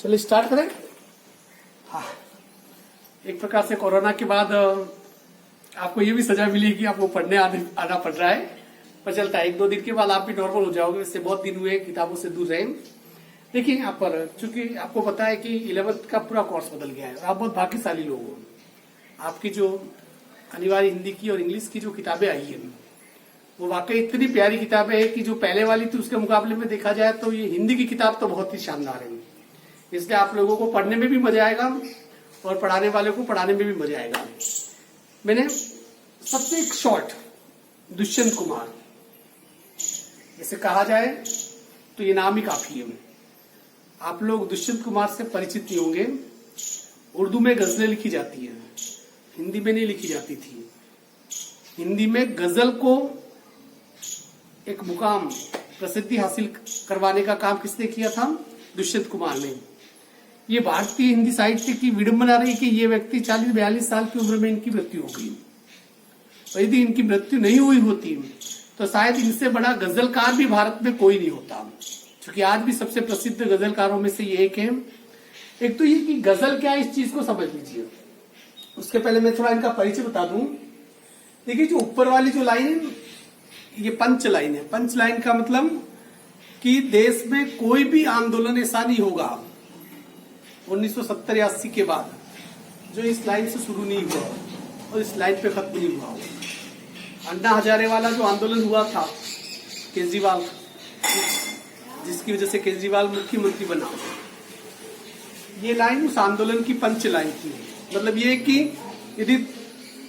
चलिए स्टार्ट करें। हाँ, एक प्रकार से कोरोना के बाद आपको ये भी सजा मिली कि आपको पढ़ने आना पड़ रहा है, पर चलता है। एक दो दिन के बाद आप भी नॉर्मल हो जाओगे। इससे बहुत दिन हुए किताबों से दूर रहे। देखिए यहाँ पर चूंकि आपको पता है कि 11th का पूरा कोर्स बदल गया है। आप बहुत भाग्यशाली लोग हो। आपकी जो अनिवार्य हिंदी की और इंग्लिश की जो किताबें आई है वो वाकई इतनी प्यारी किताबें है कि जो पहले वाली थी उसके मुकाबले में देखा जाए तो ये हिंदी की किताब तो बहुत ही शानदार है। इसलिए आप लोगों को पढ़ने में भी मजा आएगा और पढ़ाने वाले को पढ़ाने में भी मजा आएगा। मैंने सबसे एक शॉर्ट दुष्यंत कुमार जैसे कहा जाए तो ये नाम ही काफी है। आप लोग दुष्यंत कुमार से परिचित नहीं होंगे। उर्दू में गजलें लिखी जाती है, हिंदी में नहीं लिखी जाती थी। हिंदी में गजल को एक मुकाम प्रसिद्धि हासिल करवाने का काम किसने किया था? दुष्यंत कुमार ने। ये भारतीय हिंदी साहित्य की विडंबना रही कि ये व्यक्ति 40-42 साल की उम्र में इनकी मृत्यु हो गई। और यदि इनकी मृत्यु नहीं हुई होती तो शायद इनसे बड़ा गजलकार भी भारत में कोई नहीं होता, क्योंकि आज भी सबसे प्रसिद्ध गजलकारों में से ये एक है। एक तो ये कि गजल क्या है, इस चीज को समझ लीजिए। उसके पहले मैं थोड़ा इनका परिचय बता दूं। देखिए जो ऊपर वाली जो लाइन है ये पंच लाइन है। पंच लाइन का मतलब कि देश में कोई भी आंदोलन ऐसा नहीं होगा 1970 या 80 के बाद जो इस लाइन से शुरू नहीं हुआ और इस लाइन पे खत्म नहीं हुआ। अन्ना हजारे वाला जो आंदोलन हुआ था केजरीवाल, जिसकी वजह से केजरीवाल मुख्यमंत्री बना, ये लाइन उस आंदोलन की पंच लाइन थी। मतलब ये कि यदि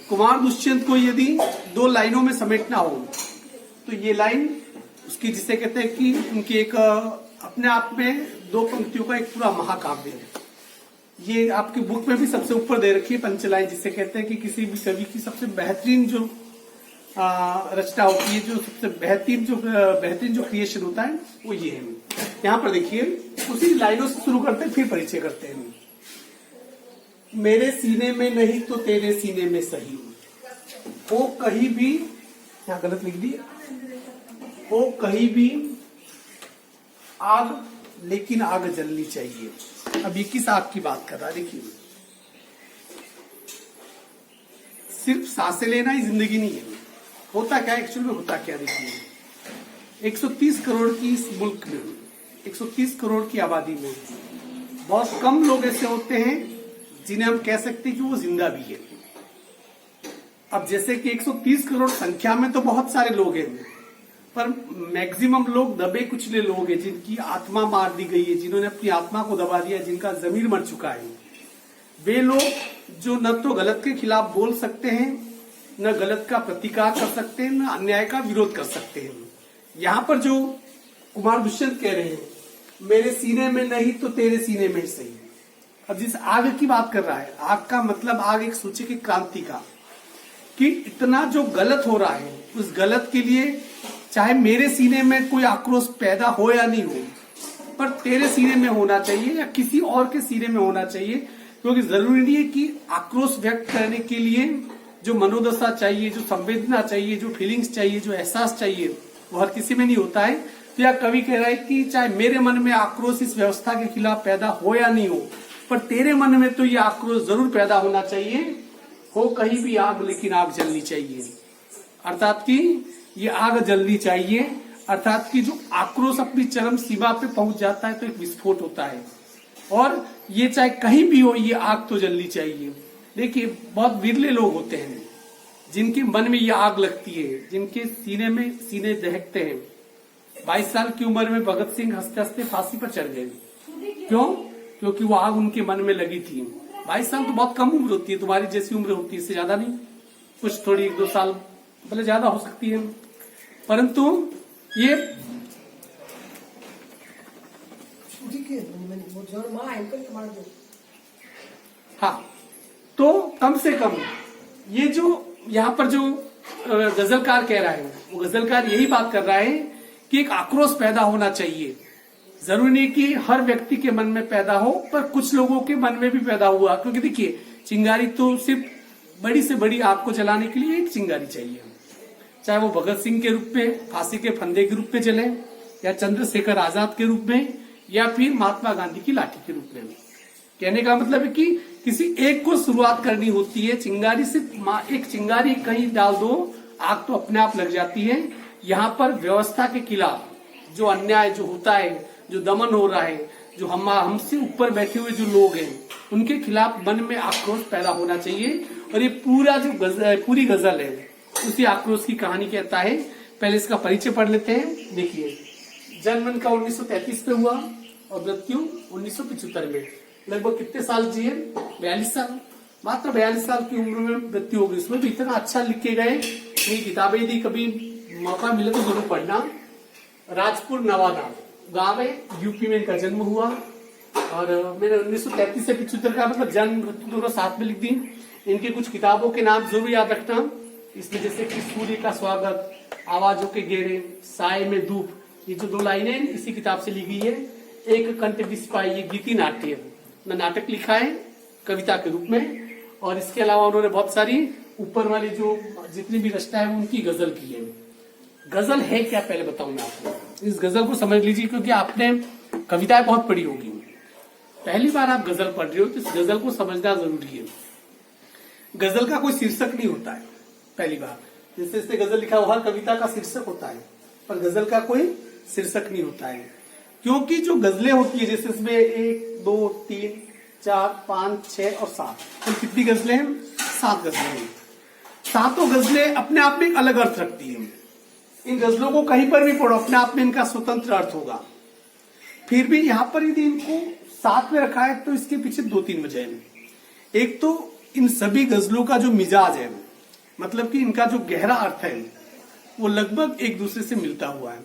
कुमार दुष्यंत को यदि दो लाइनों में समेटना हो तो ये लाइन उसकी, जिसे कहते हैं कि उनकी एक अपने आप में दो पंक्तियों का एक पूरा महाकाव्य है। ये आपकी बुक में भी सबसे ऊपर दे रखी है पंचलाइन, जिसे कहते हैं कि किसी भी कवि की सबसे बेहतरीन जो रचना होती है, जो सबसे बेहतरीन जो क्रिएशन होता है वो ये है। यहाँ पर देखिए उसी लाइनों से शुरू करते हैं, फिर परिचय करते हैं। मेरे सीने में नहीं तो तेरे सीने में सही हो कहीं भी, यहाँ गलत लिख दी, हो कहीं भी आग लेकिन आग जलनी चाहिए। अब ये किस आग की बात कर रहा है? देखिए सिर्फ सांसें लेना ही जिंदगी नहीं है। होता क्या एक्चुअल में, होता क्या? देखिए 130 करोड़ की इस मुल्क में, 130 करोड़ की आबादी में बहुत कम लोग ऐसे होते हैं जिन्हें हम कह सकते हैं कि वो जिंदा भी है। अब जैसे कि 130 करोड़ संख्या में तो बहुत सारे लोग हैं, पर मैक्सिमम लोग दबे कुचले लोग हैं, जिनकी आत्मा मार दी गई है, जिन्होंने अपनी आत्मा को दबा दिया, जिनका जमीर मर चुका है। वे लोग जो न तो गलत के खिलाफ बोल सकते हैं, न गलत का प्रतिकार कर सकते हैं, न अन्याय का विरोध कर सकते हैं। यहाँ पर जो कुमार दुष्यंत कह रहे हैं मेरे सीने में नहीं तो तेरे सीने में ही सही। अब जिस आग की बात कर रहा है, आग का मतलब आग एक सूचक की क्रांति का, कि इतना जो गलत हो रहा है उस गलत के लिए चाहे मेरे सीने में कोई आक्रोश पैदा हो या नहीं हो, पर तेरे सीने में होना चाहिए या किसी और के सीने में होना चाहिए। क्योंकि जरूरी नहीं है कि आक्रोश व्यक्त करने के लिए जो मनोदशा चाहिए, जो संवेदना चाहिए, जो फीलिंग्स चाहिए, जो एहसास चाहिए, वो हर किसी में नहीं होता है। तो यह कवि कह रहा है कि चाहे मेरे मन में आक्रोश इस व्यवस्था के खिलाफ पैदा हो या नहीं हो, पर तेरे मन में तो ये आक्रोश जरूर पैदा होना चाहिए। हो कहीं भी आग लेकिन आग जलनी चाहिए। अर्थात कि ये आग जलनी चाहिए, अर्थात कि जो आक्रोश अपनी चरम सीमा पे पहुंच जाता है तो एक विस्फोट होता है, और ये चाहे कहीं भी हो ये आग तो जलनी चाहिए। देखिए बहुत विरले लोग होते हैं जिनके मन में ये आग लगती है, जिनके सीने में सीने दहकते हैं। 22 साल की उम्र में भगत सिंह हंसते हंसते फांसी पर चढ़ गए। क्यों? क्योंकि वो आग उनके मन में लगी थी। 22 साल तो बहुत कम उम्र होती है, तुम्हारी जैसी उम्र होती है, इससे ज्यादा नहीं, कुछ थोड़ी 1-2 साल भले ज्यादा हो सकती है, परंतु ये हाँ, तो कम से कम ये जो यहाँ पर जो गजलकार कह रहा है, वो गजलकार यही बात कर रहा है कि एक आक्रोश पैदा होना चाहिए। जरूरी नहीं कि हर व्यक्ति के मन में पैदा हो, पर कुछ लोगों के मन में भी पैदा हुआ। क्योंकि देखिए चिंगारी तो सिर्फ बड़ी से बड़ी आग को जलाने के लिए एक चिंगारी चाहिए, चाहे वो भगत सिंह के रूप में फांसी के फंदे के रूप में जले, या चंद्रशेखर आजाद के रूप में, या फिर महात्मा गांधी की लाठी के रूप में। कहने का मतलब है कि किसी एक को शुरुआत करनी होती है। चिंगारी से एक चिंगारी कहीं डाल दो, आग तो अपने आप लग जाती है। यहाँ पर व्यवस्था के खिलाफ जो अन्याय जो होता है, जो दमन हो रहा है, जो हमसे ऊपर बैठे हुए जो लोग हैं, उनके खिलाफ मन में आक्रोश पैदा होना चाहिए। और ये पूरा जो पूरी गजल है उसी आक्रोश की कहानी कहता है। पहले इसका परिचय पढ़ लेते हैं। देखिए, जन्म इनका 1933 में हुआ और मृत्यु 1975 में। लगभग कितने साल जिए? 42 साल। मात्र 42 साल की उम्र में मृत्यु हो गई। उसमें भी इतना अच्छा लिख के गए। ये किताबें दी, कभी मौका मिले तो जरूर पढ़ना। राजपुर नवादा गांव है, यूपी में इनका जन्म हुआ। और मैंने 1933 से 75 का मतलब जन्म मृत्यु दोनों साथ में लिख दी। इनकी कुछ किताबों के नाम जरूर याद रखना। इसमें जैसे कि सूर्य का स्वागत, आवाजों के घेरे, साय में धूप, ये जो 2 लाइनें इसी किताब से ली गई है। एक कंठ सिपाही, ये गीति नाट्य नाटक लिखा है कविता के रूप में। और इसके अलावा उन्होंने बहुत सारी ऊपर वाली जो जितनी भी रचना है उनकी गजल की है। गजल है क्या पहले बताऊं मैं आपको। इस गजल को समझ लीजिए, क्योंकि आपने कविताएं बहुत पढ़ी होगी, पहली बार आप गजल पढ़ रहे हो तो इस गजल को समझना जरूरी है। गजल का कोई शीर्षक नहीं होता है। पहली बार जैसे इससे गजल लिखा हुआ, हर कविता का शीर्षक होता है, पर गजल का कोई शीर्षक नहीं होता है। क्योंकि जो गजलें होती है, जैसे इसमें 1 2 3 4 5 6 और 7, तो कितनी गजलें हैं? 7 गजलें हैं। सातों गजलें अपने आप में एक अलग अर्थ रखती हैं। इन गजलों को कहीं पर भी पढ़ो, अपने आप में इनका स्वतंत्र अर्थ होगा। फिर भी यहाँ पर यदि इनको साथ में रखा है तो इसके पीछे 2-3 वजह हैं। एक तो इन सभी गजलों का जो मिजाज है, मतलब कि इनका जो गहरा अर्थ है, वो लगभग एक दूसरे से मिलता हुआ है।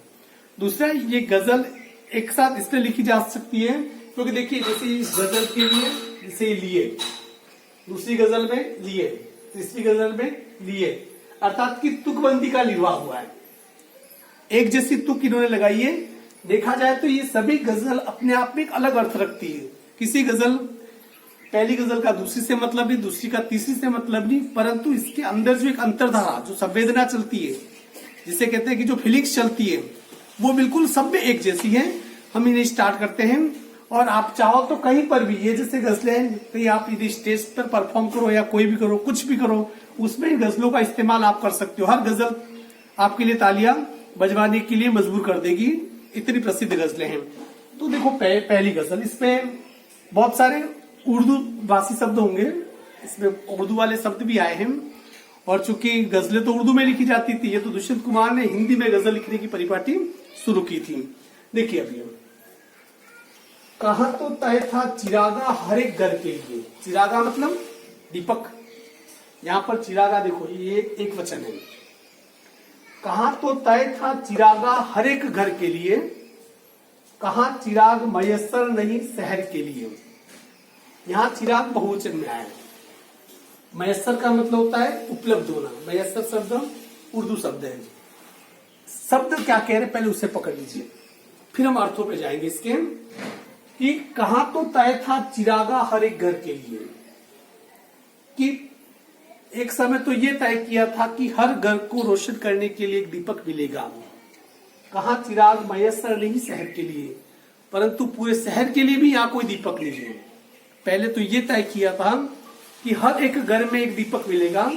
दूसरा, ये गजल एक साथ इसलिए लिखी जा सकती है क्योंकि देखिए, जैसे इस गजल के लिए जैसे लिए, दूसरी गजल में लिए, तीसरी गजल में लिए, अर्थात कि तुकबंदी का निर्वाह हुआ है। एक जैसी तुक इन्होंने लगाई है। देखा जाए तो ये सभी गजल अपने आप में एक अलग अर्थ रखती है। किसी गजल, पहली गजल का दूसरी से मतलब नहीं, दूसरी का तीसरी से मतलब नहीं, परंतु इसके अंदर जो एक अंतर्धारा, जो संवेदना चलती है, जिसे कहते हैं कि जो फीलिंग्स चलती है, वो बिल्कुल सब में एक जैसी है। हम इन्हें स्टार्ट करते हैं और आप चाहो तो कहीं पर भी, ये जैसे गजलें हैं, कहीं आप यदि स्टेज पर परफॉर्म करो या कोई भी करो, कुछ भी करो, उसमें इन गजलों का इस्तेमाल आप कर सकते हो। हर गजल आपके लिए तालियां बजवाने के लिए मजबूर कर देगी, इतनी प्रसिद्ध गजलें हैं। तो देखो, पहली गजल, इसमें बहुत सारे उर्दू भाषी शब्द होंगे, इसमें उर्दू वाले शब्द भी आए हैं। और चूंकि गजलें तो उर्दू में लिखी जाती थी, ये तो दुष्यंत कुमार ने हिंदी में गजल लिखने की परिपाटी शुरू की थी। देखिए, अभी कहा तो तय था चिरागा हर एक घर के लिए। चिरागा मतलब दीपक। यहां पर चिरागा देखो, ये एक वचन है। कहा तो तय था चिरागा हर एक घर के लिए, कहा चिराग मयस्सर नहीं शहर के लिए। यहां चिराग बहुवचन में आया है। मयस्सर का मतलब होता है उपलब्ध होना। मयस्सर शब्द उर्दू शब्द है। शब्द क्या कह रहे, पहले उसे पकड़ लीजिए, फिर हम अर्थों पे जाएंगे इसके। कि कहा तो तय था चिरागा हर एक घर के लिए, कि एक समय तो ये तय किया था कि हर घर को रोशन करने के लिए एक दीपक मिलेगा। कहा चिराग मयस्सर नहीं शहर के लिए, परंतु पूरे शहर के लिए भी यहाँ कोई दीपक नहीं है। पहले तो ये तय किया था कि हर एक घर में एक दीपक मिलेगा,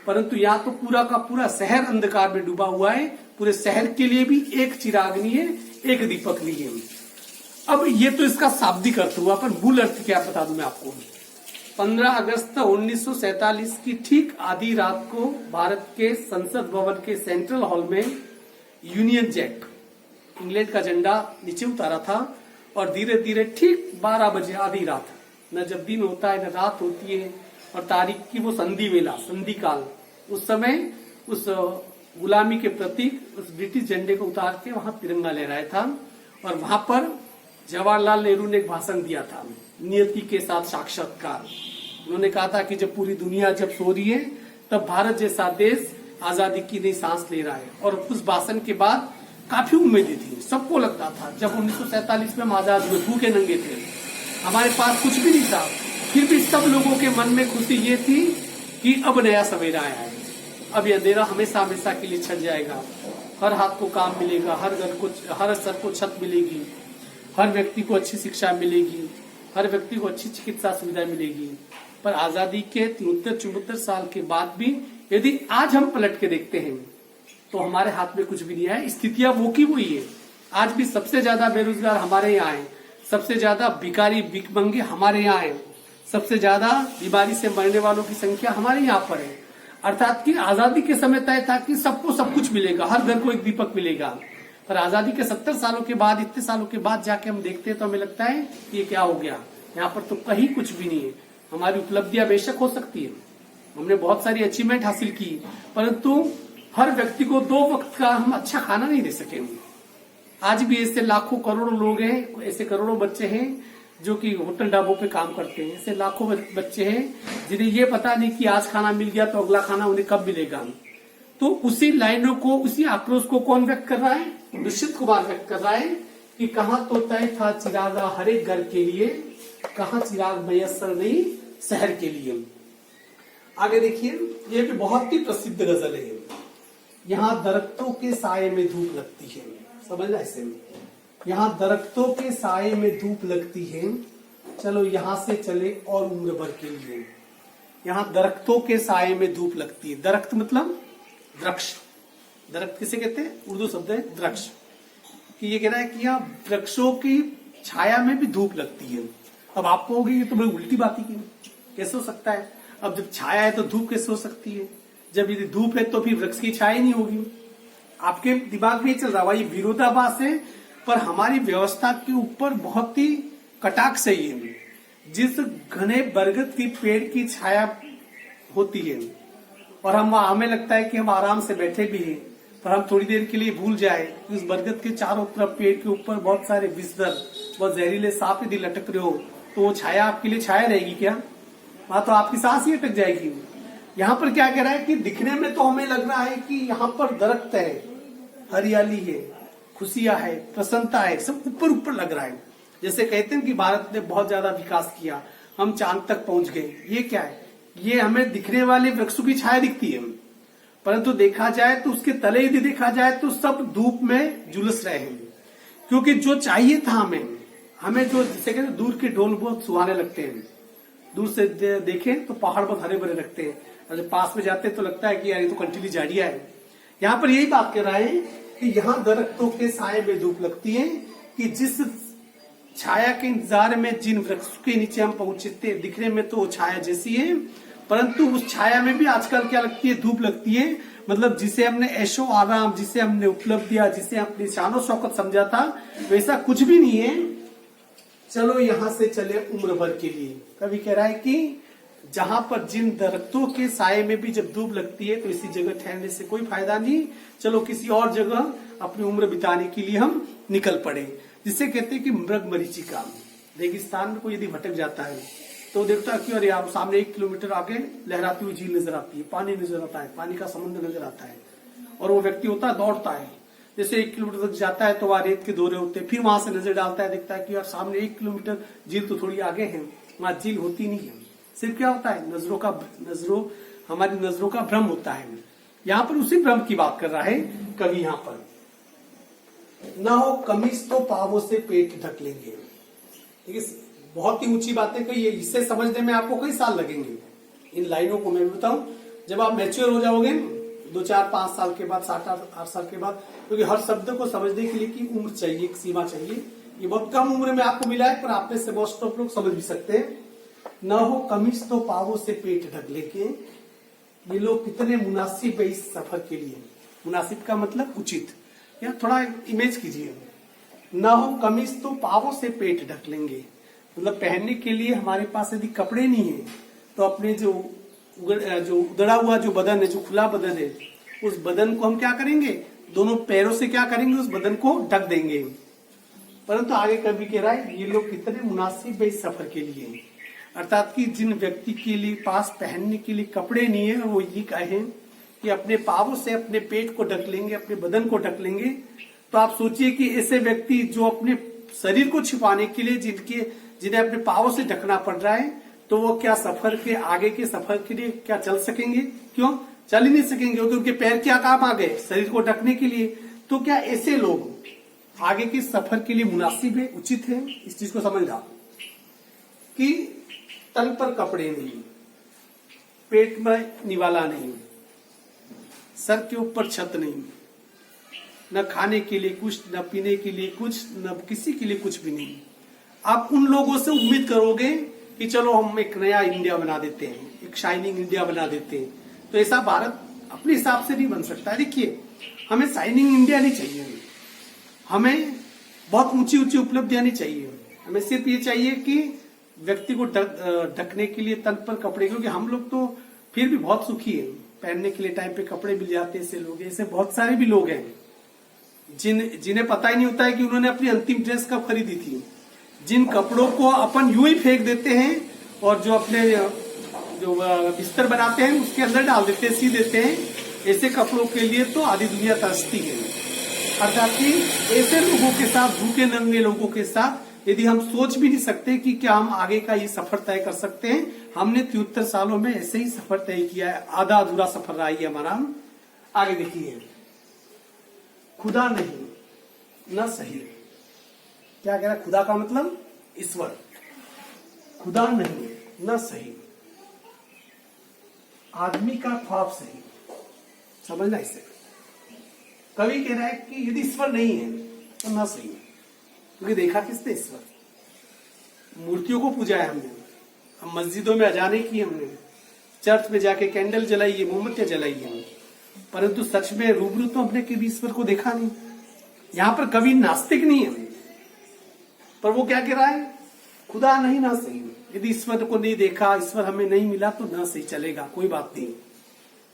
परंतु यहाँ तो पूरा का पूरा शहर अंधकार में डूबा हुआ है। पूरे शहर के लिए भी एक चिराग नहीं है, एक दीपक नहीं है। अब ये तो इसका शाब्दिक अर्थ हुआ, पर मूल अर्थ क्या बता दूं मैं आपको। 15 अगस्त 1947 की ठीक आधी रात को भारत के संसद भवन के सेंट्रल हॉल में यूनियन जैक, इंग्लैंड का झंडा नीचे उतारा था। और धीरे धीरे ठीक 12 बजे, आधी रात, न जब दिन होता है न रात होती है, और तारीख की वो संधि वेला, संधि काल, उस समय उस गुलामी के प्रतीक उस ब्रिटिश झंडे को उतार के वहां तिरंगा लहराया था। और वहां पर जवाहरलाल नेहरू ने एक भाषण दिया था, नियति के साथ साक्षात्कार। उन्होंने कहा था कि जब पूरी दुनिया जब सो रही है, तब भारत जैसा देश आजादी की नई सांस ले रहा है। और उस भाषण के बाद काफी उम्मीदें थी, सबको लगता था जब 1947 में हम आजाद हुए, भूखे नंगे थे, हमारे पास कुछ भी नहीं था, फिर भी सब लोगों के मन में खुशी ये थी कि अब नया सवेरा आया है, अब यह अंधेरा हमेशा हमेशा के लिए छट जाएगा, हर हाथ को काम मिलेगा, हर घर को, हर सर को छत मिलेगी। हर व्यक्ति को अच्छी शिक्षा मिलेगी, हर व्यक्ति को अच्छी चिकित्सा सुविधा मिलेगी। पर आजादी के 73-74 साल के बाद भी यदि आज हम पलट के देखते हैं तो हमारे हाथ में कुछ भी नहीं है। स्थितियां वो की वही है। आज भी सबसे ज्यादा बेरोजगार हमारे यहाँ है, सबसे ज्यादा भिखारी भिखमंगे हमारे यहाँ है, सबसे ज्यादा बीमारी से मरने वालों की संख्या हमारे यहाँ पर है। अर्थात कि आजादी के समय तय था कि सबको सब कुछ मिलेगा, हर घर को एक दीपक मिलेगा। पर आजादी के 70 सालों के बाद, इतने सालों के बाद जाके हम देखते हैं तो हमें लगता है कि ये क्या हो गया, यहाँ पर तो कहीं कुछ भी नहीं है। हमारी उपलब्धियां बेशक हो सकती है, हमने बहुत सारी अचीवमेंट हासिल की, परंतु हर व्यक्ति को 2 वक्त का हम अच्छा खाना नहीं दे सके। आज भी ऐसे लाखों करोड़ों लोग हैं, ऐसे करोड़ों बच्चे हैं जो कि होटल ढाबों पे काम करते हैं। ऐसे लाखों बच्चे हैं जिन्हें ये पता नहीं कि आज खाना मिल गया तो अगला खाना उन्हें कब मिलेगा। तो उसी लाइनों को, उसी आक्रोश को कौन व्यक्त कर रहा है? निश्चित कुमार व्यक्त कर रहा है कि कहाँ तो तय था चिरागा हर एक घर के लिए, कहाँ चिराग मयस्सर नहीं शहर के लिए। आगे देखिए, ये भी बहुत ही प्रसिद्ध गजल है। यहाँ दरख्तों के साये में धूप लगती है, समझना इसे। यहाँ दरख्तों के साये में धूप लगती है, चलो यहाँ से चले और उम्र भर के लिए। यहाँ दरख्तों के साये में धूप लगती है। दरख्त मतलब वृक्ष। दरख्त किसे कहते हैं? उर्दू शब्द है वृक्ष। कि ये कह रहा है कि यहाँ वृक्षों की छाया में भी धूप लगती है। अब आप कहोगे ये तो बड़ी उल्टी बात ही की, कैसे हो सकता है? अब जब छाया है तो धूप कैसे हो सकती है? जब यदि धूप है तो फिर वृक्ष की छाया नहीं होगी। आपके दिमाग में चल रहा है, ये विरोधाभास है, पर हमारी व्यवस्था के ऊपर बहुत ही कटाक्ष है ये। जिस घने बरगद की पेड़ की छाया होती है और हमें लगता है कि हम आराम से बैठे भी हैं, पर हम थोड़ी देर के लिए भूल जाए कि उस बरगद के चारों तरफ पेड़ के ऊपर बहुत सारे विषधर, बहुत जहरीले सांप यदि लटक रहे हो तो वो छाया आपके लिए छाया रहेगी क्या? वहां तो आपकी सांस ही अटक जाएगी। यहाँ पर क्या कह रहा है कि दिखने में तो हमें लग रहा है कि यहाँ पर दरख्त है, हरियाली है, खुशियां है, प्रसन्नता है, सब ऊपर ऊपर लग रहा है। जैसे कहते हैं कि भारत ने बहुत ज्यादा विकास किया, हम चांद तक पहुंच गए। ये क्या है? ये हमें दिखने वाले वृक्षों की छाया दिखती है, परंतु देखा जाए तो उसके तले यदि देखा जाए तो सब धूप में झुलस रहे हैं। क्योंकि जो चाहिए था हमें जो जैसे कहते दूर के ढोल बहुत सुहाने लगते हैं, दूर से देखें तो पहाड़ बहुत हरे भरे लगते हैं, और जब पास में जाते तो लगता है कि यार ये तो कंटीली झाड़ियां है। यहाँ पर यही बात कर रहा है कि यहाँ दरख्तों के साये में धूप लगती है, कि जिस छाया के इंतजार में जिन वृक्ष के नीचे हम पहुंचते, दिखने में तो छाया जैसी है, परंतु उस छाया में भी आजकल क्या लगती है? धूप लगती है। मतलब जिसे हमने ऐशो आराम, जिसे हमने उपलब्धियां, जिसे अपनी शानो शौकत समझा था, वैसा कुछ भी नहीं है। चलो यहाँ से चले उम्र भर के लिए। कभी कह रहा है कि जहां पर जिन दरख्तों के साये में भी जब धूप लगती है तो इसी जगह ठहरने से कोई फायदा नहीं, चलो किसी और जगह अपनी उम्र बिताने के लिए हम निकल पड़े। जिसे कहते हैं कि मृग मरीचिका। रेगिस्तान में कोई यदि भटक जाता है तो देखता है कि अरे यार सामने 1 किलोमीटर आगे लहराती हुई झील नजर आती है, पानी नजर आता है, पानी का समुद्र नजर आता है, और वो व्यक्ति होता है दौड़ता है। जैसे 1 किलोमीटर तक जाता है तो वहां रेत के दौरे होते हैं, फिर वहां से नजर डालता है, देखता है कि यार सामने 1 किलोमीटर झील तो थोड़ी आगे है, वहां झील होती नहीं है। सिर्फ क्या होता है? हमारी नजरों का भ्रम होता है। यहाँ पर उसी भ्रम की बात कर रहा है कवि। यहाँ पर ना हो कमीज तो पावों से पेट ढक लेंगे। ठीक है, बहुत ही ऊंची बातें कही है। इसे समझने में आपको कई साल लगेंगे। इन लाइनों को मैं बताऊं, जब आप मैच्योर हो जाओगे 2, 4, 5 साल के बाद, 7, 8 साल के बाद, क्योंकि हर शब्द को समझने के लिए की उम्र चाहिए, एक सीमा चाहिए। ये बहुत कम उम्र में आपको मिला है, पर आप में से मोस्ट ऑफ लोग समझ भी सकते हैं। न हो कमीज तो पावों से पेट ढक लेके, ये लोग कितने मुनासिब है इस सफर के लिए। मुनासिब का मतलब उचित, या थोड़ा इमेज कीजिए। न हो कमीज तो पावों से पेट ढक लेंगे, मतलब पहनने के लिए हमारे पास यदि कपड़े नहीं है तो अपने जो उधड़ा हुआ जो बदन है, जो खुला बदन है, उस बदन को हम क्या करेंगे? दोनों पैरों से क्या करेंगे? उस बदन को ढक देंगे। परंतु आगे कवि कह रहा है ये लोग कितने मुनासिब है इस सफर के लिए। अर्थात कि जिन व्यक्ति के लिए पास पहनने के लिए कपड़े नहीं है, वो ये कहें कि अपने पावों से अपने पेट को ढक लेंगे, अपने बदन को ढक लेंगे। तो आप सोचिए कि ऐसे व्यक्ति जो अपने शरीर को छिपाने के लिए जिन्हें अपने पावों से ढकना पड़ रहा है, तो वो क्या सफर के आगे के सफर के लिए क्या चल सकेंगे? क्यों चल ही नहीं सकेंगे, क्योंकि उनके पैर क्या काम आ गए? शरीर को ढकने के लिए। तो क्या ऐसे लोग आगे के सफर के लिए मुनासिब है, उचित है। इस चीज को समझना कि तल पर कपड़े नहीं, पेट में निवाला नहीं, सर के ऊपर छत नहीं, न खाने के लिए कुछ, न पीने के लिए कुछ, न किसी के लिए कुछ भी नहीं। आप उन लोगों से उम्मीद करोगे कि चलो हम एक नया इंडिया बना देते हैं, एक शाइनिंग इंडिया बना देते हैं, तो ऐसा भारत अपने हिसाब से नहीं बन सकता। देखिए, हमें शाइनिंग इंडिया नहीं चाहिए, हमें बहुत ऊंची ऊंची उपलब्धियां नहीं चाहिए। हमें सिर्फ ये चाहिए कि व्यक्ति को ढकने के लिए तन पर कपड़े, क्योंकि हम लोग तो फिर भी बहुत सुखी है, पहनने के लिए टाइम पे कपड़े मिल जाते हैं। ऐसे लोग, ऐसे बहुत सारे भी लोग हैं जिन्हें पता ही नहीं होता है कि उन्होंने अपनी अंतिम ड्रेस कब खरीदी थी, जिन कपड़ों को अपन यूं ही फेंक देते हैं और जो अपने जो बिस्तर बनाते हैं उसके अंदर डाल देते हैं, सी देते हैं। ऐसे कपड़ों के लिए तो आधी दुनिया तरसती है। अर्थात कि ऐसे लोगों के साथ, भूखे नंगे लोगों के साथ यदि हम सोच भी नहीं सकते कि क्या हम आगे का ये सफर तय कर सकते हैं। हमने 73 सालों में ऐसे ही सफर तय किया है, आधा अधूरा सफर रहा है हमारा। आगे देखिए, खुदा नहीं न सही। क्या कह रहा है? खुदा का मतलब ईश्वर, खुदा नहीं न सही, आदमी का ख्वाब सही। समझना इसे। कवि कह रहा है कि यदि ईश्वर नहीं है तो न सही है, क्योंकि देखा किसने? ईश्वर। मूर्तियों को पूजा है हमने, हम मस्जिदों में अजाने की, हमने चर्च में जाके कैंडल जलाई है, मोमबत्तियां जलाई है, परंतु सच में रूबरू तो हमने कभी ईश्वर को देखा नहीं। यहां पर कवि नास्तिक नहीं है, पर वो क्या कह रहा है? खुदा नहीं ना सही। यदि ईश्वर को नहीं देखा, ईश्वर हमें नहीं मिला तो ना सही चलेगा, कोई बात नहीं।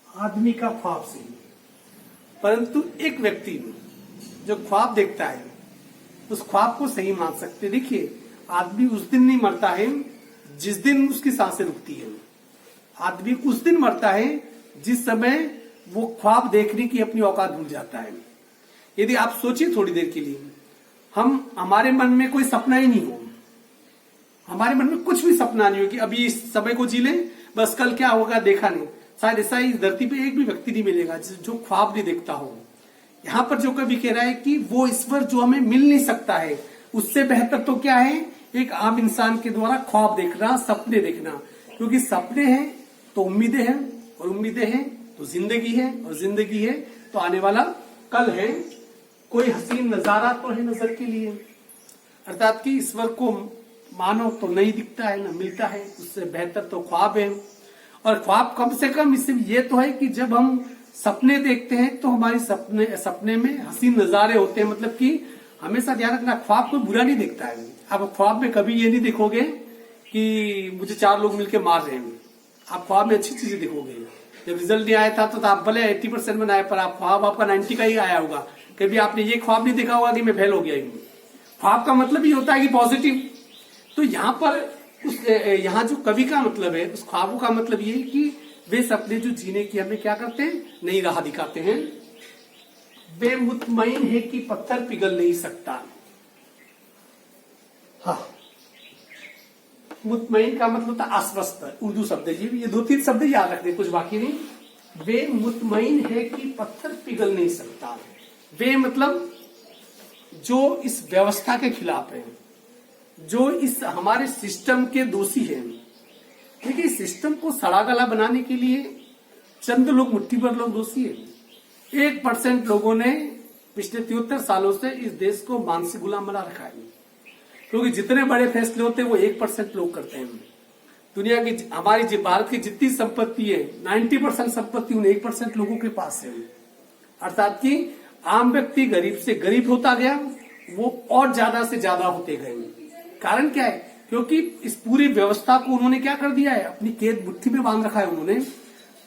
आदमी का ख्वाब सही, परंतु एक व्यक्ति जो ख्वाब देखता है उस ख्वाब को सही मान सकते। देखिए, आदमी उस दिन नहीं मरता है जिस दिन उसकी सांसें रुकती है। आदमी उस दिन मरता है जिस समय वो ख्वाब देखने की अपनी औकात भूल जाता है। यदि आप सोचिए थोड़ी देर के लिए, हमारे मन में कोई सपना ही नहीं हो, हमारे मन में कुछ भी सपना नहीं हो कि अभी इस समय को जी लें, बस कल क्या होगा देखा नहीं। शायद ऐसा इस धरती पे एक भी व्यक्ति नहीं मिलेगा जो ख्वाब नहीं देखता हो। यहाँ पर जो कवि कह रहा है कि वो ईश्वर जो हमें मिल नहीं सकता है, उससे बेहतर तो क्या है? एक आम इंसान के द्वारा ख्वाब देखना, सपने देखना। क्योंकि सपने हैं तो उम्मीदें हैं, और उम्मीदें हैं तो जिंदगी है, और जिंदगी है तो आने वाला कल है। कोई हसीन नजारा तो है नजर के लिए, अर्थात कि ईश्वर को मानो तो नहीं दिखता है, न मिलता है, उससे बेहतर तो ख्वाब है। और ख्वाब कम से कम इससे ये तो है कि जब हम सपने देखते हैं तो हमारी सपने में हसीन नजारे होते हैं। मतलब कि हमेशा ध्यान रखना, ख्वाब कोई बुरा नहीं देखता है। आप ख्वाब में कभी ये नहीं देखोगे कि मुझे 4 लोग मिलकर मार रहे हैं। आप ख्वाब में अच्छी चीजें देखोगे। जब रिजल्ट नहीं आया था तो आप भले 80% बनाए, पर आप ख्वाब आपका 90 का ही आया होगा। कभी आपने ये ख्वाब नहीं देखा होगा कि मैं फेल हो गया हूं। ख्वाब का मतलब ये होता है कि पॉजिटिव। तो यहाँ पर यहाँ जो कवि का मतलब है, उस ख्वाबों का मतलब ये है कि वे सपने जो जीने की हमें क्या करते हैं? नई राह दिखाते हैं। वे मुतमईन है कि पत्थर पिघल नहीं सकता। हाँ, मुतमईन का मतलब था आश्वस्त, उर्दू शब्द है ये 2-3 शब्द याद रखते, कुछ बाकी नहीं। वे मुतमईन है कि पत्थर पिघल नहीं सकता। वे मतलब जो इस व्यवस्था के खिलाफ है, जो इस हमारे सिस्टम के दोषी हैं। देखिए, सिस्टम को सड़ा गला बनाने के लिए चंद लोग, मुट्ठी भर लोग दोषी है। 1% लोगों ने पिछले 73 सालों से इस देश को मानसिक गुलाम बना रखा है। क्योंकि जितने बड़े फैसले होते हैं वो 1% लोग करते हैं। दुनिया की, हमारी भारत की जितनी संपत्ति है, 90% संपत्ति उन 1% लोगों के पास है। अर्थात कि आम व्यक्ति गरीब से गरीब होता गया, वो और ज्यादा से ज्यादा होते गए। कारण क्या है? क्योंकि इस पूरी व्यवस्था को उन्होंने क्या कर दिया है? अपनी कैद मुट्ठी में बांध रखा है उन्होंने।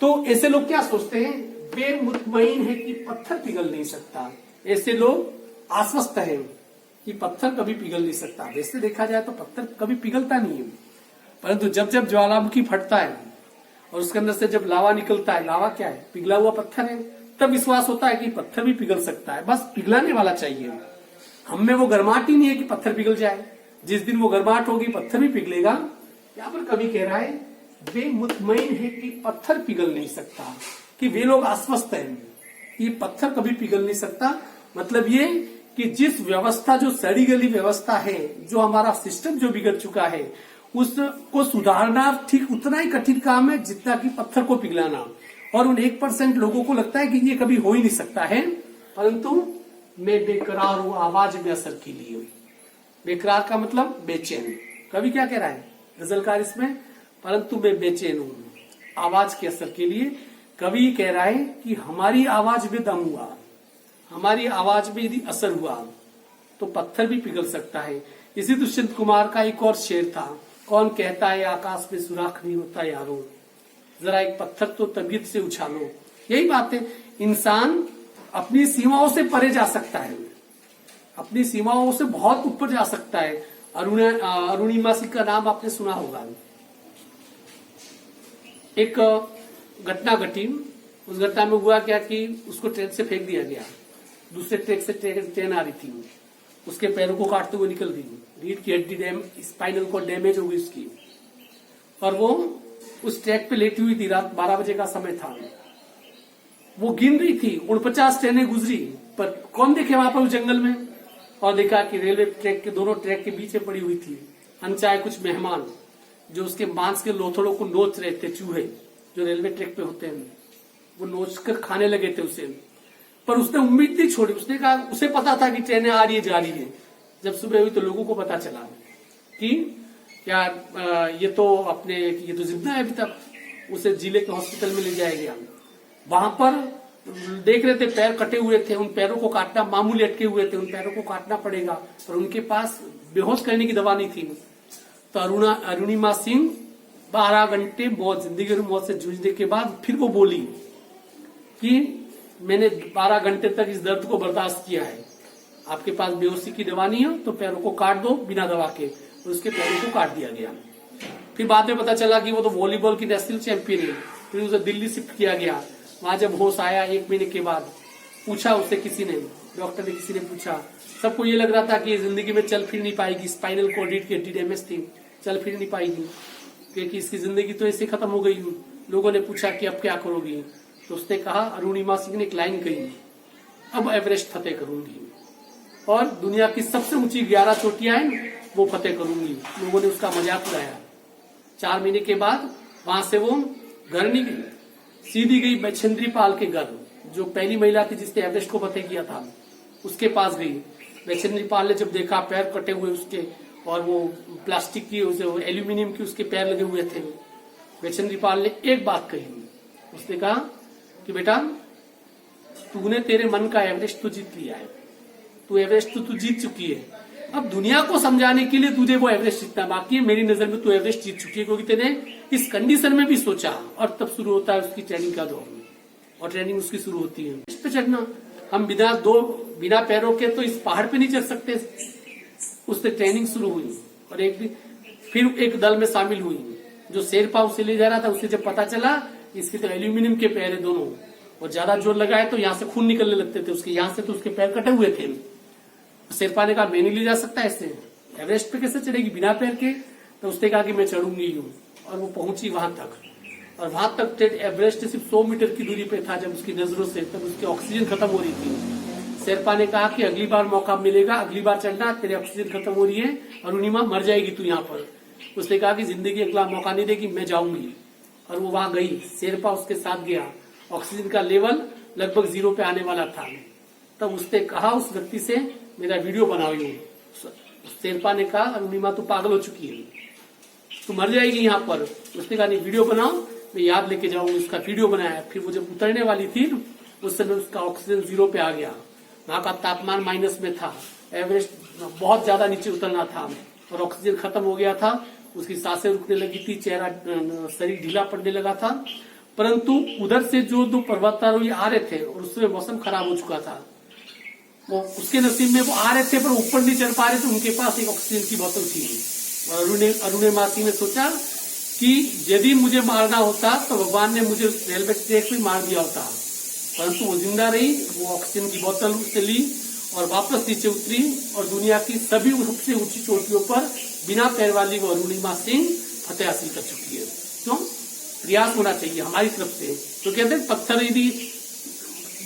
तो ऐसे लोग क्या सोचते हैं? वे मुतमईन है कि पत्थर पिघल नहीं सकता। ऐसे लोग आश्वस्त हैं कि पत्थर कभी पिघल नहीं सकता। वैसे देखा जाए तो पत्थर कभी पिघलता नहीं है, परंतु जब जब ज्वालामुखी फटता है और उसके अंदर से जब लावा निकलता है, लावा क्या है? पिघला हुआ पत्थर है, तब विश्वास होता है कि पत्थर भी पिघल सकता है। बस पिघलाने वाला चाहिए। हम में वो गर्माहट ही नहीं है कि पत्थर पिघल जाए। जिस दिन वो गर्माहट होगी पत्थर भी पिघलेगा। यहाँ पर कवि कह रहा है वे मुतमईन है कि पत्थर पिघल नहीं सकता, कि वे लोग आश्वस्त हैं कि पत्थर कभी पिघल नहीं सकता। मतलब ये कि जिस व्यवस्था, जो सड़ी गली व्यवस्था है, जो हमारा सिस्टम जो बिगड़ चुका है, उसको सुधारना ठीक उतना ही कठिन काम है जितना कि पत्थर को पिघलाना। और उन 1% लोगों को लगता है कि ये कभी हो ही नहीं सकता है, परंतु मैं बेकरार हूं आवाज में असर के लिए। बेकरार का मतलब बेचैन। कवि क्या कह रहा है गजलकार इसमें, परंतु मैं बेचैन हूं आवाज के असर के लिए। कवि कह रहा है कि हमारी आवाज में दम हुआ, हमारी आवाज में यदि असर हुआ तो पत्थर भी पिघल सकता है। इसी दुष्यंत कुमार का एक और शेर था, कौन कहता है आकाश में सुराख नहीं होता यारो, जरा एक पत्थर तो तबीयत से उछालो। यही बात है, इंसान अपनी सीमाओं से परे जा सकता है, अपनी सीमाओं से बहुत ऊपर जा सकता है। अरुणिमा सिंह का नाम आपने सुना होगा। एक घटना घटी, उस घटना में हुआ क्या कि उसको ट्रेन से फेंक दिया गया, दूसरे ट्रैक से ट्रेन आ रही थी, उसके पैरों को काटते हुए निकल गई, रीढ़ की हड्डी स्पाइनल को डैमेज हो गई उसकी, और वो उस ट्रैक पे लेटी हुई थी। रात 12 बजे का समय था, वो गिन रही थी, 49 ट्रेनें गुजरी, पर कौन देखे वहां पर उस जंगल में, और देखा कि रेलवे ट्रैक के दोनों ट्रैक के बीच पड़ी हुई थी अनचाहे कुछ मेहमान, जो उसके मांस के लोथड़ों को नोच रहे थे, चूहे जो रेलवे ट्रैक पे होते हैं, वो नोच कर खाने लगे थे उसे। पर उसने उम्मीद नहीं छोड़ी, उसने कहा, उसे पता था कि ट्रेनें आ रही है जा रही है। जब सुबह हुई तो लोगों को पता चला कि यार ये तो जिंदा है अभी तक, उसे जिले के हॉस्पिटल में ले जाया गया। वहां पर देख रहे थे पैर कटे हुए थे, उन पैरों को काटना, मामूली अटके हुए थे, उन पैरों को काटना पड़ेगा, पर उनके पास बेहोश करने की दवा नहीं थी। तो अरुणिमा सिंह 12 घंटे जिंदगी और मौत से जूझने के बाद फिर वो बोली कि मैंने 12 घंटे तक इस दर्द को बर्दाश्त किया है, आपके पास बेहोशी की दवा नहीं है तो पैरों को काट दो बिना दवा के, और उसके पैरों को काट दिया गया। फिर बाद में पता चला कि वो तो वॉलीबॉल की नेशनल चैंपियन है। फिर उसे दिल्ली शिफ्ट किया गया। वहां जब होश आया 1 महीने के बाद, पूछा उससे किसी ने, डॉक्टर ने किसी ने पूछा, सबको ये लग रहा था कि जिंदगी में चल फिर नहीं पाएगी, स्पाइनल कॉर्ड की हड्डी डैमेज थी, चल फिर नहीं पाएगी, क्योंकि इसकी जिंदगी तो ऐसे खत्म हो गई। लोगों ने पूछा कि अब क्या करोगी, तो उसने कहा, अरुणिमा सिंह ने एक लाइन कही, अब एवरेस्ट फतेह करूंगी, और दुनिया की सबसे ऊंची 11 चोटियां हैं वो फतेह करूंगी। लोगों ने उसका मजाक उड़ाया। 4 महीने के बाद वहां से वो घर नहीं गई, सीधी गई बछेंद्री पाल के घर, जो पहली महिला थी जिसने एवरेस्ट को फतेह किया था, उसके पास गई। बछेंद्री पाल ने जब देखा पैर कटे हुए उसके, और वो प्लास्टिक की, एल्यूमिनियम की उसके पैर लगे हुए थे, बछेंद्री पाल ने एक बात कही, उसने कहा कि बेटा तूने तेरे मन का एवरेस्ट तो जीत लिया है, तू एवरेस्ट तो तू जीत चुकी है, अब दुनिया को समझाने के लिए तुझे वो एवरेस्ट जीतना बाकी है। मेरी नजर में तू एवरेस्ट जीत चुकी है, क्योंकि तेने इस कंडीशन में भी सोचा। और तब शुरू होता है उसकी ट्रेनिंग का दौर, और ट्रेनिंग उसकी शुरू होती है। इस पे चढ़ना, हम बिना पैरों के तो इस पहाड़ पे नहीं चढ़ सकते। उससे ट्रेनिंग शुरू हुई, और फिर एक दल में शामिल हुई, जो शेरपा उसे ले जा रहा था। उसे जब पता चला इसके तो एल्यूमिनियम के पैर है दोनों, और ज्यादा जोर लगाए तो यहाँ से खून निकलने लगते थे उसके, यहाँ से तो उसके पैर कटे हुए थे। शेरपा ने कहा मैं नहीं ले जा सकता ऐसे, एवरेस्ट पे कैसे चढ़ेगी बिना पैर के, तो उसने कहा कि मैं चढ़ूंगी यूं, और वो पहुंची वहां तक। और वहां तक एवरेस्ट सिर्फ 100 मीटर की दूरी पे था जब उसकी नजरों से, तब उसकी ऑक्सीजन खत्म हो रही थी। शेरपा ने कहा कि अगली बार मौका मिलेगा, अगली बार चढ़ना, तेरी ऑक्सीजन खत्म हो रही है, अरुणिमा मर जाएगी तू यहाँ पर। उसने कहा कि जिंदगी अगला मौका नहीं देगी, मैं जाऊंगी। और वो वहां गई, शेरपा उसके साथ गया। ऑक्सीजन का लेवल लगभग 0 पे आने वाला था। तब उसने कहा उस व्यक्ति से, मेरा वीडियो बनाओ यूं। शेरपा ने कहा अरुणिमा तो पागल हो चुकी है, तू मर जाएगी यहाँ पर। उसने कहा नहीं, वीडियो बनाओ, मैं याद लेके जाऊंगी। उसका वीडियो बनाया। फिर वो जब उतरने वाली थी उस समय उसका ऑक्सीजन 0 पे आ गया, वहां का तापमान माइनस में था, एवरेस्ट बहुत ज्यादा नीचे उतरना था, और ऑक्सीजन खत्म हो गया था। उसकी सांसें रुकने लगी थी, चेहरा शरीर ढीला पड़ने लगा था। परंतु उधर से जो 2 पर्वतारोही आ रहे थे, और उसमें मौसम खराब हो चुका था, वो उसके नसीब में वो आ रहे थे पर ऊपर नहीं चढ़ पा रहे थे। उनके पास एक ऑक्सीजन की बोतल थी, और अरुणिमा सिंह ने सोचा कि यदि मुझे मारना होता तो भगवान ने मुझे रेलवे ट्रैक पे मार दिया होता, परंतु वो जिंदा रही। वो ऑक्सीजन की बोतल उससे ली और वापस नीचे उतरी, और दुनिया की सभी सबसे ऊंची चोटियों पर बिना पैर वाली वो अरुणिमा सिंह फतेह हासिल कर चुकी है। तो प्रयास होना चाहिए हमारी तरफ से। तो कहते हैं पत्थर यदि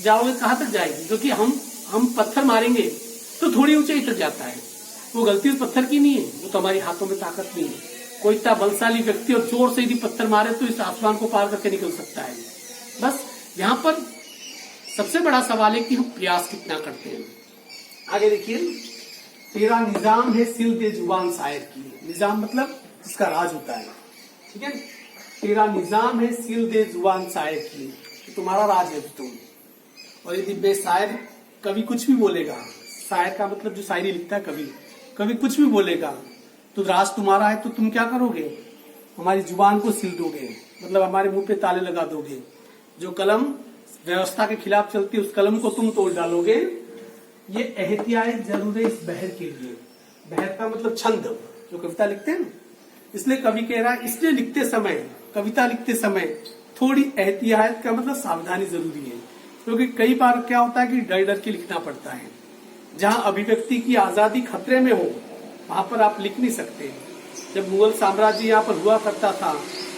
जाओगे कहां तक जाएगी, क्योंकि हम पत्थर मारेंगे तो तो थोड़ी ऊंचाई तक जाता है। वो गलती उस पत्थर की नहीं है, वो तो हमारी हाथों में ताकत नहीं है। कोई इतना बलशाली व्यक्ति और जोर से यदि पत्थर मारे तो इस आसमान को पार करके निकल सकता है। बस यहाँ पर सबसे बड़ा सवाल है कि हम प्रयास कितना करते हैं। आगे देखिए, तेरा निजाम है सिल दे जुबान शायर की। निजाम मतलब इसका राज होता है, ठीक है। तेरा निजाम है सिल दे जुबान शायर की, तो तुम्हारा राज है तुम। और यदि बेशायर कभी कुछ भी बोलेगा, शायर का मतलब जो शायरी लिखता है, कभी कुछ भी बोलेगा, तो राज तुम्हारा है। तो तुम क्या करोगे? हमारी जुबान को सिल दोगे, मतलब हमारे मुंह पे ताले लगा दोगे। जो कलम व्यवस्था के खिलाफ चलती है उस कलम को तुम तोड़ डालोगे। ये एहतियात जरूर है इस बहर के लिए। बहर का मतलब छंद, जो कविता लिखते हैं ना, इसलिए कवि कह रहा है इसलिए लिखते समय, कविता लिखते समय थोड़ी एहतियात का मतलब सावधानी जरूरी है। क्योंकि कई बार क्या होता है कि डर डर के लिखना पड़ता है। जहां अभिव्यक्ति की आजादी खतरे में हो वहां पर आप लिख नहीं सकते। जब मुगल साम्राज्य यहाँ पर हुआ करता था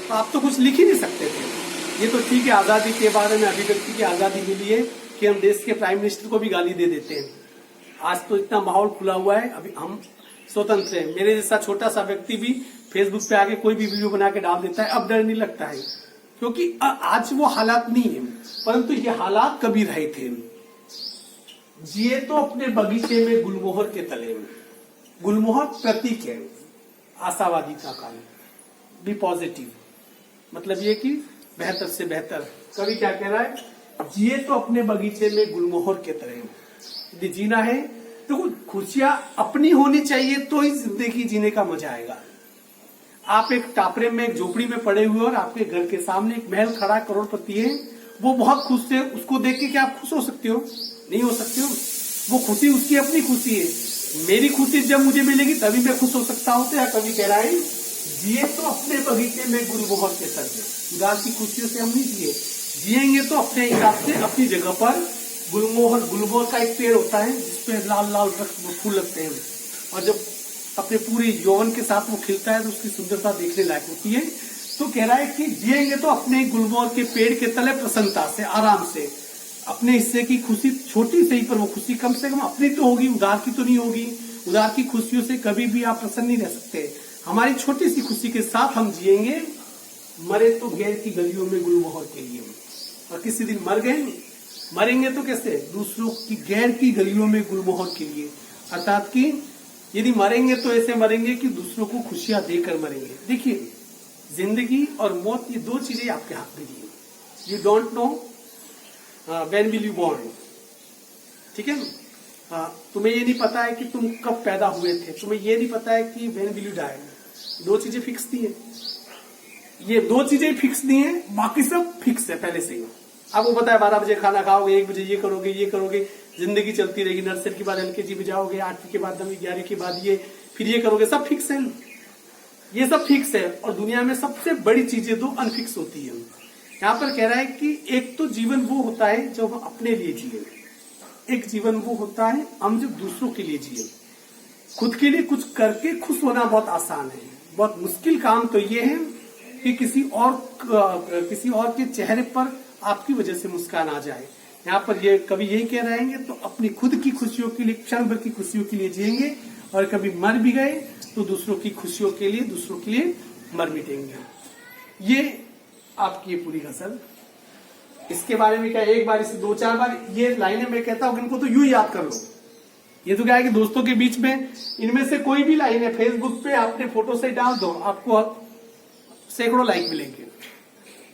तो आप तो कुछ लिख ही नहीं सकते थे। ये तो ठीक है, आजादी के बारे में, अभिव्यक्ति की आजादी मिली है कि हम देश के प्राइम मिनिस्टर को भी गाली दे देते हैं। आज तो इतना माहौल खुला हुआ है, अभी हम स्वतंत्र हैं। मेरे जैसा छोटा सा व्यक्ति भी फेसबुक पे आके कोई भी वीडियो बना के डाल देता है। अब डर नहीं लगता है, क्योंकि आज वो हालात नहीं है, परंतु ये हालात कभी रहे थे। जिए तो अपने बगीचे में गुलमोहर के तले में। गुलमोहर प्रतीक है आशावादी का काम, बी पॉजिटिव, मतलब ये कि बेहतर से बेहतर। कवि क्या कह रहा है? जिए तो अपने बगीचे में गुलमोहर के तरह। यदि जीना है तो खुशियां अपनी होनी चाहिए तो ही जिंदगी जीने का मजा आएगा। आप एक टापरे में, एक झोपड़ी में पड़े हुए और आपके घर के सामने एक महल खड़ा, करोड़पति है, वो बहुत खुश है। उसको देख के क्या आप खुश हो सकते हो? नहीं हो सकते हो। वो खुशी उसकी अपनी खुशी है। मेरी खुशी जब मुझे मिलेगी तभी मैं खुश हो सकता हूँ। तो यह कवि कह रहा है जिए तो अपने बगीचे में गुलमोहर के तरह। उदास की खुशियों से हम नहीं जिएंगे तो अपने हिसाब से अपनी जगह पर। गुलमोहर का एक पेड़ होता है जिसपे लाल लाल फूल लगते हैं, और जब अपने पूरे यौवन के साथ वो खिलता है तो उसकी सुंदरता देखने लायक होती है। तो कह रहा है कि जिएंगे तो अपने गुलमोहर के पेड़ के तले प्रसन्नता से, आराम से, अपने हिस्से की खुशी छोटी से ही, पर वो खुशी कम से कम अपनी तो होगी, उधार की तो नहीं होगी। उधार की खुशियों से कभी भी आप प्रसन्न नहीं रह सकते। हमारी छोटी सी खुशी के साथ हम जिएंगे। मरे तो गैर की गलियों में गुलमोहर के लिए, और किसी दिन मरेंगे तो कैसे? दूसरों की गैर की गलियों में गुलमोहर के लिए। अर्थात कि यदि मरेंगे तो ऐसे मरेंगे कि दूसरों को खुशियां देकर मरेंगे। देखिए, जिंदगी और मौत ये दो चीजें आपके हाथ में दी है। You don't know when will you born, ठीक है। तुम्हें ये नहीं पता है कि तुम कब पैदा हुए थे। तुम्हें ये नहीं पता है कि व्हेन विल यू डाई। दो चीजें फिक्स दी है, ये दो चीजें फिक्स दी है, बाकी सब फिक्स है पहले से ही। आपको पता है 12 बजे खाना खाओगे, 1 बजे ये करोगे, जिंदगी चलती रहेगी। नर्सरी के बाद LKG में जाओगे, 8वीं के बाद 9वीं, 11वीं के बाद ये, फिर ये करोगे, सब फिक्स है। ये सब फिक्स है। और दुनिया में सबसे बड़ी चीजें दो अनफिक्स होती है। यहाँ पर कह रहा है कि एक तो जीवन वो होता है जब हम अपने लिए जिए, एक जीवन वो होता है हम जब दूसरों के लिए जिए। खुद के लिए कुछ करके खुश होना बहुत आसान है, बहुत मुश्किल काम तो ये है कि किसी और के चेहरे पर आपकी वजह से मुस्कान आ जाए। यहाँ पर ये कभी यही कह रहे हैं, तो अपनी खुद की खुशियों के लिए, क्षण भर की खुशियों के लिए जिएंगे, और कभी मर भी गए तो दूसरों की खुशियों के लिए, दूसरों के लिए मर मिटेंगे। ये आपकी ये पूरी गजल। इसके बारे में क्या, एक बार इसे 2-4 बार ये लाइनें मैं कहता हूं इनको तो यूं याद कर लो। ये तो क्या है कि दोस्तों के बीच में इनमें से कोई भी लाइन है फेसबुक पे आपने फोटो से डाल दो, आपको सैकड़ों लाइक मिलेंगे।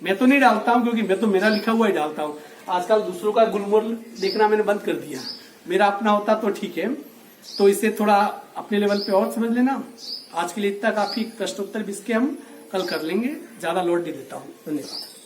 मैं तो नहीं डालता हूं, क्योंकि मैं तो मेरा लिखा हुआ ही डालता हूं। आजकल दूसरों का गुलमोहर देखना मैंने बंद कर दिया। मेरा अपना होता तो ठीक है। तो इसे थोड़ा अपने लेवल पे और समझ लेना। आज के लिए इतना काफी। प्रश्नोत्तर भी इसके हम कल कर लेंगे, ज्यादा लोड नहीं देता हूँ। धन्यवाद।